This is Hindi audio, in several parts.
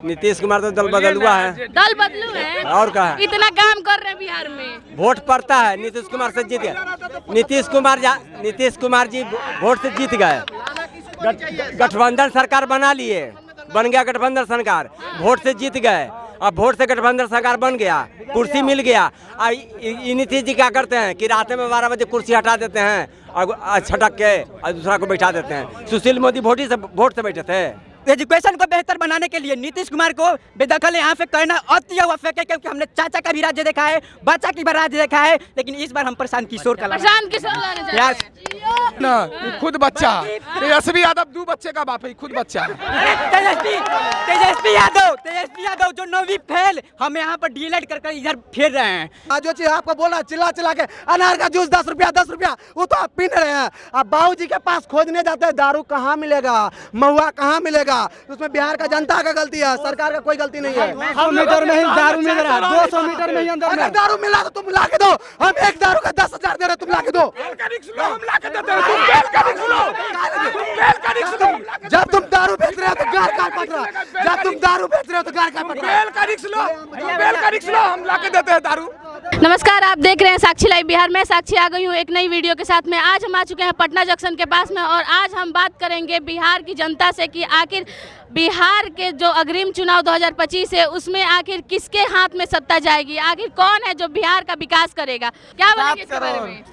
नीतीश कुमार तो दल बदल हुआ है। दल बदलू है और क्या है? इतना काम कर रहे हैं बिहार में। वोट पड़ता है, नीतीश कुमार से जीत गए। नीतीश कुमार जी वोट से जीत गए। गठबंधन सरकार बना लिए, बन गया गठबंधन सरकार, वोट से जीत गए। अब वोट से गठबंधन सरकार बन गया, कुर्सी मिल गया। और नीतीश जी क्या करते हैं कि रात में 12 बजे कुर्सी हटा देते हैं और छटक के और दूसरा को बैठा देते हैं। सुशील मोदी वोट से बैठे थे। एजुकेशन को बेहतर बनाने के लिए नीतीश कुमार को बेदखल यहाँ पे करना अति आवश्यक है, क्योंकि हमने चाचा का भी राज्य देखा है, बच्चा की भी राज्य देखा है, लेकिन इस बार हम प्रशांत किशोर का लाने चाहते हैं। ना खुद बच्चा तेजस्वी यादव 2 बच्चे का बाप है, खुद बच्चा। तेजस्वी यादव जो 9वीं फेल हम यहाँ पर डीएलएड कर इधर फेर रहे हैं। आज जो चीज आपको बोल रहा चिल्ला के अनार का जूस 10 रुपया वो तो आप पी रहे हैं। अब बाबूजी के पास खोजने जाते हैं दारू कहाँ मिलेगा, महुआ कहाँ मिलेगा। उसमें बिहार का जनता का गलती है, सरकार का कोई गलती नहीं है। 100 मीटर में ही दारू मिल रहा है, 200 मीटर में ही अंदर अगर दारू मिला तो तुम ला के दो। हम एक दारू का 10,000 दे रहे, तुम ला के दो। जब तुम दारू बेच रहे हो तो गार का पट रहा है, जब तुम दारू बेच रहे हो तो गार का पट रहा है। हम ला के देते हैं दारू। नमस्कार, आप देख रहे हैं साक्षी लाइव बिहार में। साक्षी आ गई हूँ एक नई वीडियो के साथ में। आज हम आ चुके हैं पटना जंक्शन के पास में और आज हम बात करेंगे बिहार की जनता से कि आखिर बिहार के जो अग्रिम चुनाव 2025 है उसमें आखिर किसके हाथ में सत्ता जाएगी, आखिर कौन है जो बिहार का विकास करेगा। क्या बोलेंगे इसके बारे में?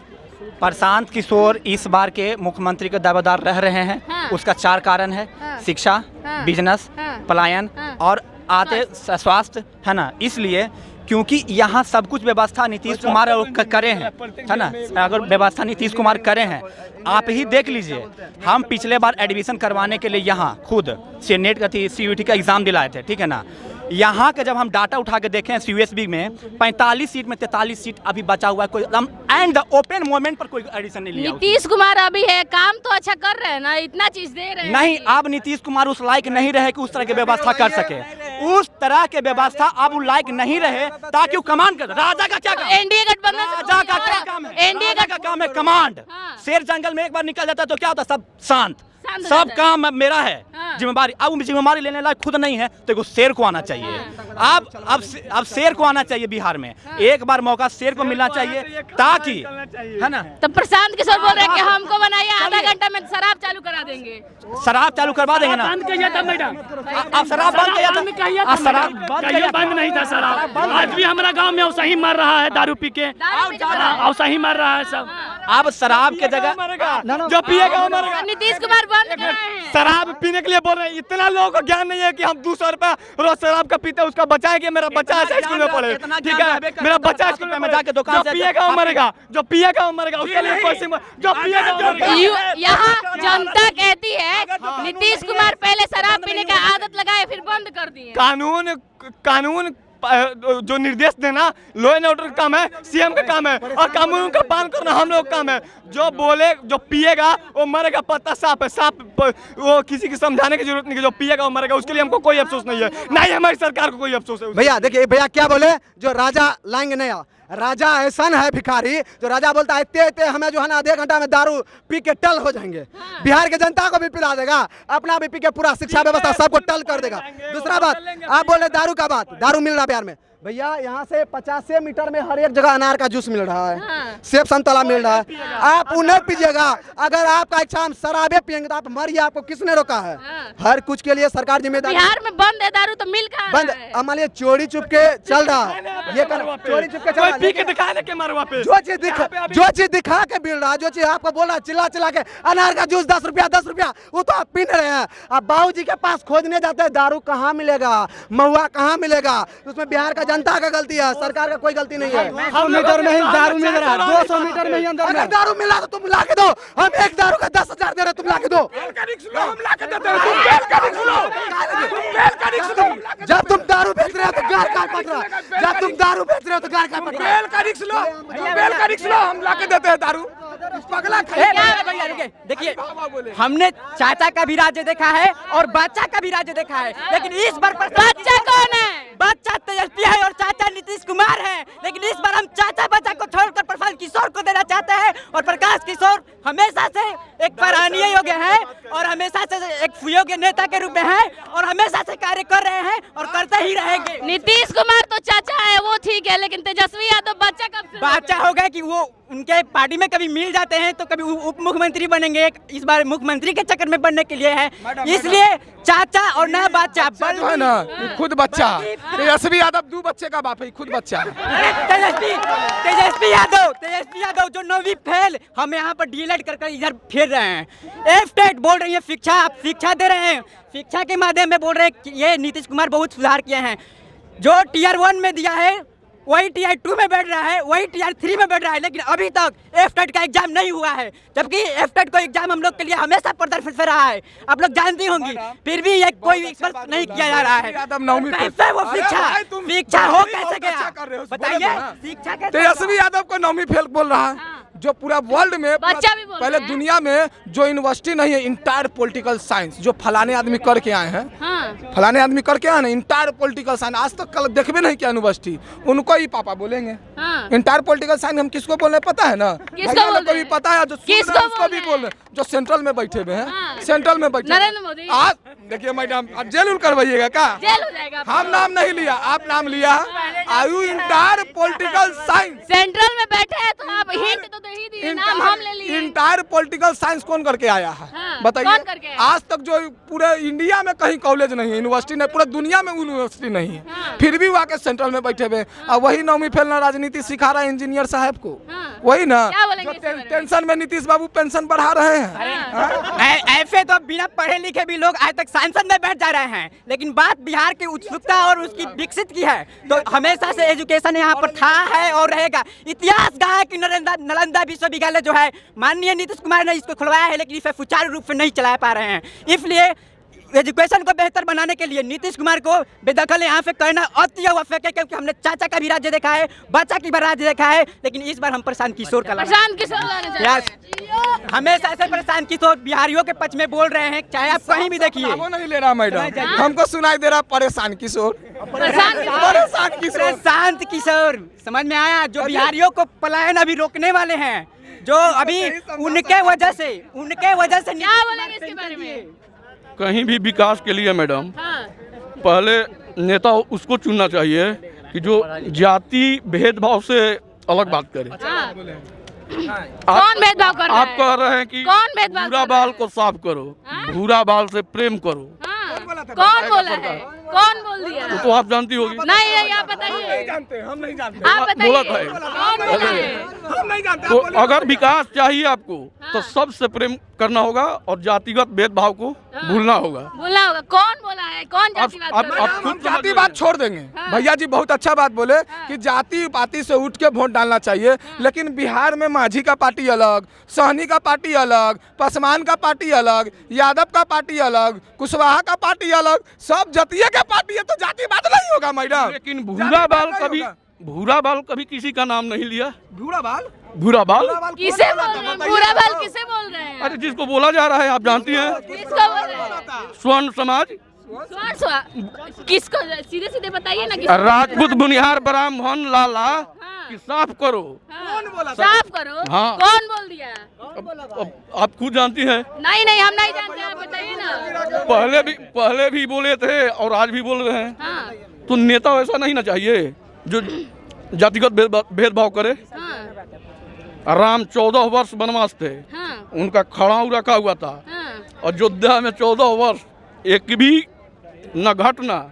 प्रशांत किशोर इस बार के मुख्यमंत्री के दावेदार रह रहे हैं। हाँ। उसका 4 कारण है। हाँ। शिक्षा, हाँ। बिजनेस, हाँ। पलायन हाँ। और आते स्वास्थ्य, है ना। इसलिए क्योंकि यहाँ सब कुछ व्यवस्था नीतीश कुमार करे हैं, है ना। अगर व्यवस्था नीतीश कुमार करे हैं, आप ही देख लीजिए। हम पिछले बार एडमिशन करवाने के लिए यहाँ खुद नेट का CUET का एग्ज़ाम दिलाए थे, ठीक है ना। यहाँ के जब हम डाटा उठा के देखें CUSB में 45 सीट में 43 सीट अभी बचा हुआ है। कोई एंड द ओपन मोमेंट पर कोई एडिशन नहीं लिया। नीतीश कुमार अभी है, काम तो अच्छा कर रहे हैं ना, इतना चीज दे रहे हैं। नहीं, अब नीतीश कुमार उस लायक नहीं रहे कि उस तरह की व्यवस्था कर सके। उस तरह के व्यवस्था अब लायक नहीं रहे ताकि वो कमांड कर। राजा का क्या काम? एनडीए गठबंधन राजा का क्या काम है? एनडीए का काम है कमांड। हाँ। शेर जंगल में एक बार निकल जाता है तो क्या होता है, सब शांत, शांत सब रहता काम मेरा है। हाँ। जिम्मेदारी, अब जिम्मेदारी लेने लायक खुद नहीं है तो शेर को आना चाहिए। अब शेर को आना चाहिए बिहार में। एक बार मौका शेर को मिलना चाहिए ताकि, है ना। तो प्रशांत किशोर बोल रहे हैं कि हमको बनाइए, आधा घंटा में शराब चालू करा देंगे। शराब चालू करवा देंगे ना। अब शराब बंद किया था, शराब बंद नहीं था। शराब आज भी हमारा गांव में वैसा ही मर रहा है, दारू पी के वैसा ही मर रहा है सब। अब शराब के जगह जो पिएगा वो मरेगा। नीतीश कुमार बंद कराए हैं। शराब पीने के लिए बोल रहे हैं। इतना लोगों को ज्ञान नहीं है कि हम 200 रुपया रोज शराब का पीते हैं, उसका बचाएंगे। मेरा बच्चा ऐसा स्कूल में पढ़े, ठीक है, मेरा बच्चा स्कूल में जाके दुकान से पिएगा वो मरेगा, जो पिएगा वो मरेगा। उसके लिए जो पिएगा। यहाँ जनता कहती है नीतीश कुमार पहले शराब पीने का आदत लगाए फिर बंद कर दिए। कानून जो निर्देश देना लॉ एंड ऑर्डर का काम है, CM का काम है, और कानून का पालन करना हम लोग का काम है। जो बोले जो पिएगा वो मरेगा, पत्ता साफ है, साफ। वो किसी की समझाने की जरूरत नहीं है, जो पिएगा वो मरेगा। उसके लिए हमको कोई अफसोस नहीं है, ना ही हमारी सरकार को कोई अफसोस है। भैया देखिए, भैया क्या बोले, जो राजा लाएंगे नया राजा ऐसा है भिखारी, जो राजा बोलता है इतने हमें जो है ना आधे घंटा में दारू पी के टल हो जाएंगे। हाँ। बिहार के जनता को भी पिला देगा, अपना भी पी के पूरा शिक्षा व्यवस्था सबको टल कर देगा। दूसरा बात, आप बोले दारू का बात, दारू मिल रहा बिहार में। भैया यहाँ से 50 मीटर में हर एक जगह अनार का जूस मिल रहा है। हाँ। सेब संतरा मिल रहा है। आप उन्हें पीजिएगा। अगर आपका इच्छा हम शराबे पियेंगे तो आप मरिए, आपको किसने रोका है? हाँ। हर कुछ के लिए सरकार जिम्मेदार। बिहार में बंद है दारू तो मिल कहाँ बंद, रहा है? हमारे लिए चोरी चुप के चल रहा है। ये चोरी चुप के चल रहा है। पी के दिखाने के मरवा पे जो चीज दिखा के मिल रहा है, जो चीज आपको बोल रहा है चिल्ला के अनार का जूस 10 रुपया वो तो आप पी रहे हैं। अब बाबूजी के पास खोजने जाते हैं दारू कहाँ मिलेगा, महुआ कहाँ मिलेगा। उसमें बिहार का जनता का गलती है, सरकार का कोई गलती नहीं है। 100 मीटर में ही दारू मिल रहा है, 200 मीटर में ही अंदर अगर दारू मिला तो तुम ला के दो। हम एक दारू का 10,000 दे रहे, तुम ला के दो। हम ला के देते हैं। जब तुम दारू बेच रहे हो तो गार का पट रहा है, जब तुम दारू बेच रहे हो तो गार का पट रहा है। हम ला के देते हैं दारू। पगला देखिए, हमने चाचा का भी राज्य देखा है और बच्चा का भी राज्य देखा है, लेकिन इस बार बच्चा कौन है? बच्चा तेजस्वी है और चाचा नीतीश कुमार है। लेकिन इस बार हम चाचा बच्चा को छोड़कर प्रशांत किशोर को देना चाहते हैं। और प्रकाश किशोर हमेशा से एक सराहनीय योग्य है और हमें हमेशा से एक सुयोग्य नेता के रूप में हैं और हमेशा से कार्य कर रहे हैं और करते ही रहेंगे। नीतीश कुमार तो चाचा है, वो ठीक है, लेकिन तेजस्वी यादव बच्चा कब से बादशाह हो गया कि वो उनके पार्टी में कभी मिल जाते हैं तो कभी उप मुख्यमंत्री बनेंगे, इस बार मुख्यमंत्री के चक्कर में बनने के लिए है, इसलिए चाचा और ना बादशाह जो है ना ये खुद बच्चा है। तेजस्वी यादव 2 बच्चे का बाप है, खुद बच्चा है। तेजस्वी यादव जो 9वीं फेल हम यहाँ पर डीएलएड कर इधर फिर रहे हैं। एफ बोल रही है शिक्षा, आप शिक्षा दे रहे हैं, शिक्षा के माध्यम में बोल रहे हैं कि ये नीतीश कुमार बहुत सुधार किए हैं। जो टीयर 1 में दिया है वही टीयर 2 में बैठ रहा है, वही टीयर 3 में बैठ रहा है, लेकिन अभी तक एफ का एग्जाम नहीं हुआ है, जबकि एफ को एग्जाम हम लोग के लिए हमेशा प्रदर्शन से रहा है, आप लोग जानती होंगी, फिर भी ये कोई एक्सपर्ट नहीं किया जा रहा है। कैसे वो शिक्षा हो कैसे गया बताइए? शिक्षा कैसे? तेजस्वी यादव को 9वीं फेल बोल रहा है, जो पूरा वर्ल्ड में बच्चा भी बोल पहले रहे हैं। दुनिया में जो यूनिवर्सिटी नहीं है इंटायर पॉलिटिकल साइंस, जो फलाने आदमी करके आए हैं, फलाने आदमी करके आए ना इंटायर पॉलिटिकल साइंस, आज तक कल देखबे नहीं किया यूनिवर्सिटी, उनको ही पापा बोलेंगे। इंटायर पॉलिटिकल साइंस हम किसको बोल रहे हैं पता है ना? भैया लोग को भी पता है, जो सुन रहे हैं उसको भी बोल रहे हैं, जो सेंट्रल में बैठे हुए हैं, सेंट्रल में बैठे नरेंद्र मोदी। आज देखिए मैडम, अब जेल करवाइएगा क्या? जेल हो जाएगा। हम नाम नहीं लिया, आप नाम लिया। आयु इंटायर पॉलिटिकल साइंस सेंट्रल में बैठे हैं तो आप हिंट तो दे ही दिए, नाम हम ले लिए। इंटायर पॉलिटिकल साइंस कौन करके आया है? हाँ, बताइए। कौन करके आया? आज तक जो पूरे इंडिया में कहीं कॉलेज नहीं है, यूनिवर्सिटी नहीं, पूरे दुनिया में यूनिवर्सिटी नहीं है, हाँ। फिर भी वहाँ के सेंट्रल में बैठे हुए और वही 9वीं फेल ना राजनीति सिखा रहा है इंजीनियर साहब को। हाँ। वही ना क्या बोलेंगे जो इसके बारे में? टेंशन में नीतीश बाबू पेंशन बढ़ा रहे हैं। ऐसे तो बिना पढ़े लिखे भी लोग आज तक सांसद में बैठ जा रहे हैं, लेकिन बात बिहार की उत्सुकता और उसकी विकसित की है, तो हमेशा से एजुकेशन यहाँ पर था है और रहेगा। इतिहास गवाह है कि नालंदा विश्वविद्यालय जो है माननीय नीतीश कुमार ने इसको खुलवाया है, लेकिन इसे सुचारू रूप से नहीं चला पा रहे हैं, इसलिए एजुकेशन को बेहतर बनाने के लिए नीतीश कुमार को बेदखल यहाँ से करना अति आवश्यक है, क्योंकि हमने चाचा का भी राज्य देखा है, बच्चा की भी राज्य देखा है, लेकिन इस बार हम प्रशांत किशोर का प्रशांत किशोर लाने चाहते हैं। हमेशा ऐसे प्रशांत किशोर बिहारियों के पक्ष में बोल रहे हैं, चाहे आप कहीं भी देखिए। वो नहीं ले रहा मैडम, हमको सुनाई दे रहा परेशान किशोर, प्रशांत किशोर समझ में आया? जो बिहारियों को पलायन अभी रोकने वाले हैं, जो अभी उनके वजह से क्या बोलेंगे इसके बारे में? कहीं भी विकास के लिए मैडम हाँ। पहले नेता उसको चुनना चाहिए कि जो जाति भेदभाव से अलग बात करे। हाँ। कौन भेदभाव कर रहा है? आप कह रहे हैं कि कौन भेदभाव भूरा कर रहा है? बाल को साफ करो, हाँ? भूरा बाल से प्रेम करो, हाँ। कौन बोला है? कौन बोल दिया? तो आप जानती होगी। नहीं आप बताइए। हम नहीं जानते, आप बताइए। बोला था ये। कौन बोला है? हम नहीं जानते। तो अगर विकास चाहिए आपको तो सबसे प्रेम करना होगा और जातिगत भेदभाव को भूलना होगा। बोला होगा। कौन बोला है? कौन जातिवाद कर रहा है? आप खुद हम जाति बात छोड़ देंगे। भैया जी बहुत अच्छा बात बोले कि जाति पाति से उठ के वोट डालना चाहिए, लेकिन बिहार में माझी का पार्टी अलग, सहनी का पार्टी अलग, पासवान का पार्टी अलग, यादव का पार्टी अलग, कुशवाहा का पार्टी अलग, सब जातीय का पार्टी है, तो जाति बात नहीं होगा मैडम। लेकिन भूरा बाल कभी किसी का नाम नहीं लिया। भूरा बाल किसे बोल रहे हैं? पूरा बाल किसे बोल रहे हैं? अरे जिसको बोला जा रहा है आप जानती हैं, किसको बोल रहे हैं? स्वर्ण समाज, किसको? सीधे सीधे बताइए ना किसको? राजपूत बुनिहार ब्राह्मण लाला कि साफ करो। कौन बोला? साफ करो। हाँ। कौन बोल दिया? अब आप खुद जानती हैं। नहीं हम नहीं जानते, आप बताइए ना। पहले भी बोले थे और आज भी बोल रहे हैं। हाँ। तो नेता वैसा नहीं ना चाहिए जो जातिगत भेदभाव करे। हाँ। राम 14 वर्ष वनवास थे, हाँ। उनका खड़ाऊ रखा हुआ था, हाँ। अयोध्या में 14 वर्ष एक भी न घटना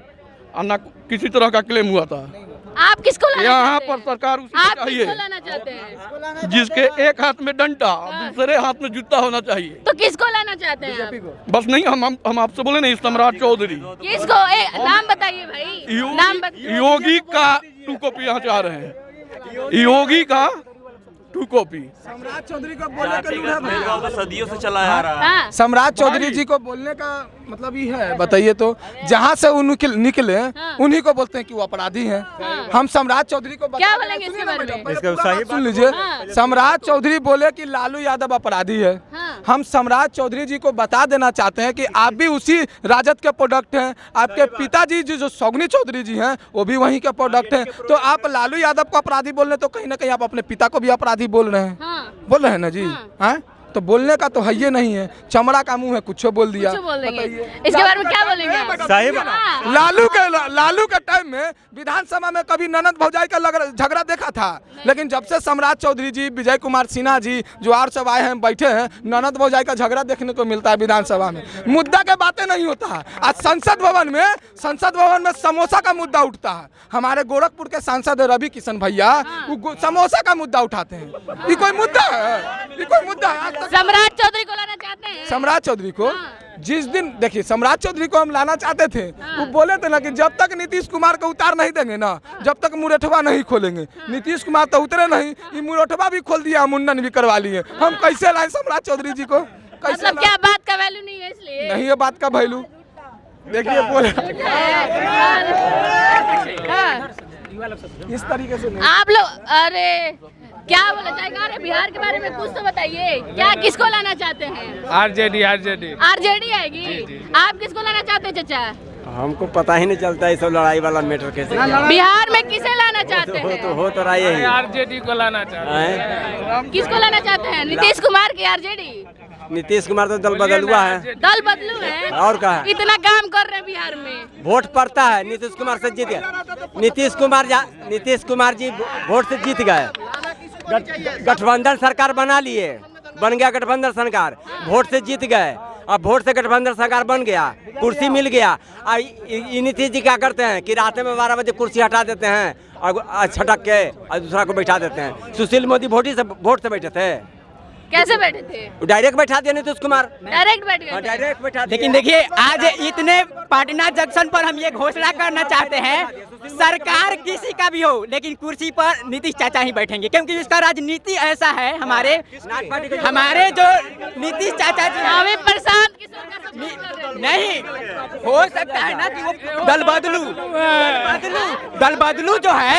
और न किसी तरह का क्लेम हुआ था। आप किसको लाना यहाँ चाहते पर हैं? सरकार उसी आप को चाहिए किसको लाना चाहते हैं? जिसके एक हाथ में डंडा और दूसरे हाथ में जूता होना चाहिए। तो किसको लाना चाहते हैं आप? बस नहीं, हम आपसे बोले नहीं, सम्राट चौधरी। किसको? नाम बताइए भाई। नाम योगी का 2 कॉपी यहाँ चाह रहे हैं, योगी का 2 कॉपी। सम्राट चौधरी को बोलने का सदियों से चला आ रहा है। हाँ। सम्राट चौधरी जी को बोलने का मतलब ये है, बताइए तो, जहाँ से वो निकले उन्हीं को बोलते हैं कि वो अपराधी हैं। हम सम्राट चौधरी को क्या बोलेंगे इसके बारे में? सुन लीजिए। हाँ। सम्राट चौधरी बोले कि लालू यादव अपराधी है। हाँ। हम सम्राट चौधरी जी को बता देना चाहते हैं कि आप भी उसी राजद के प्रोडक्ट हैं, आपके पिताजी जो सौगनी चौधरी जी हैं वो भी वहीं के प्रोडक्ट हैं, तो आप लालू यादव को अपराधी बोल रहे हैं, तो कहीं ना कहीं आप अपने पिता को भी अपराधी बोल रहे हैं। हाँ। बोल रहे हैं ना जी। हाँ। तो बोलने का तो है ये नहीं है, चमड़ा का मुंह है, कुछ बोल दिया। कुछ बोल देंगे। इसके बारे में क्या बोलेंगे आप? सही हाँ। लालू के टाइम में विधानसभा में कभी ननद भौजाई का झगड़ा देखा था, लेकिन जब से सम्राट चौधरी जी, विजय कुमार सिन्हा जी जो और सब आए हैं बैठे हैं, ननद भौजाई का झगड़ा देखने को मिलता है विधानसभा में। मुद्दा के बातें नहीं होता है। आज संसद भवन में समोसा का मुद्दा उठता है। हमारे गोरखपुर के सांसद रवि किशन भैया वो समोसा का मुद्दा उठाते हैं। ये कोई मुद्दा है? ये कोई मुद्दा है? आज तक सम्राट चौधरी को लाना चाहते हैं? सम्राट चौधरी को जिस दिन देखिए, सम्राट चौधरी को हम लाना चाहते थे, वो बोले थे ना कि जब तक नीतीश कुमार को उतार नहीं देंगे ना, जब तक मुरठवा नहीं खोलेंगे। नीतीश कुमार तो उतरे नहीं, ये मुरठवा भी खोल दिया, मुंडन भी करवा लिए। हम कैसे लाए सम्राट चौधरी जी को? कैसे मतलब क्या बात का वैल्यू नहीं है इसलिए? नहीं है बात का वैल्यू। देखिए बोले इस तरीके से नहीं। आप लोग अरे क्या बोला जाएगा? अरे बिहार के बारे में कुछ तो बताइए, क्या किसको लाना चाहते हैं? आरजेडी आरजेडी आएगी। आप किसको लाना चाहते हैं चाचा? हमको पता ही नहीं चलता ये सब लड़ाई वाला मैटर कैसे। बिहार में किसे लाना चाहते हैं? हो तो रहा है आरजेडी को लाना चाहते हैं। किसको लाना चाहते हैं? नीतीश कुमार की आरजेडी? नीतीश कुमार तो दल बदलुआ है। दल बदलू है और क्या है? इतना काम कर रहे हैं बिहार में। वोट पड़ता है, नीतीश कुमार से जीत गए। नीतीश कुमार जी वोट से जीत गए। गठबंधन सरकार बना लिए, बन गया गठबंधन सरकार, वोट से जीत गए। अब वोट से गठबंधन सरकार बन गया, कुर्सी मिल गया। नीतीश जी क्या करते हैं कि रात में 12 बजे कुर्सी हटा देते हैं और छटक के और दूसरा को बैठा देते हैं। सुशील मोदी वोट से बैठे थे। कैसे बैठे थे? डायरेक्ट बैठा दिया नीतीश कुमार, डायरेक्ट बैठ गए। डायरेक्ट बैठा दिया। लेकिन देखिए, आज इतने पटना जंक्शन पर हम ये घोषणा करना चाहते हैं, सरकार किसी का भी हो, लेकिन कुर्सी पर नीतीश चाचा ही बैठेंगे, क्योंकि इसका राजनीति ऐसा है। हमारे जो नीतीश चाचा जी हमें प्रशांत किशोर का सपोर्ट कर रहे हैं। नहीं हो सकता है ना कि वो दल बदलू जो है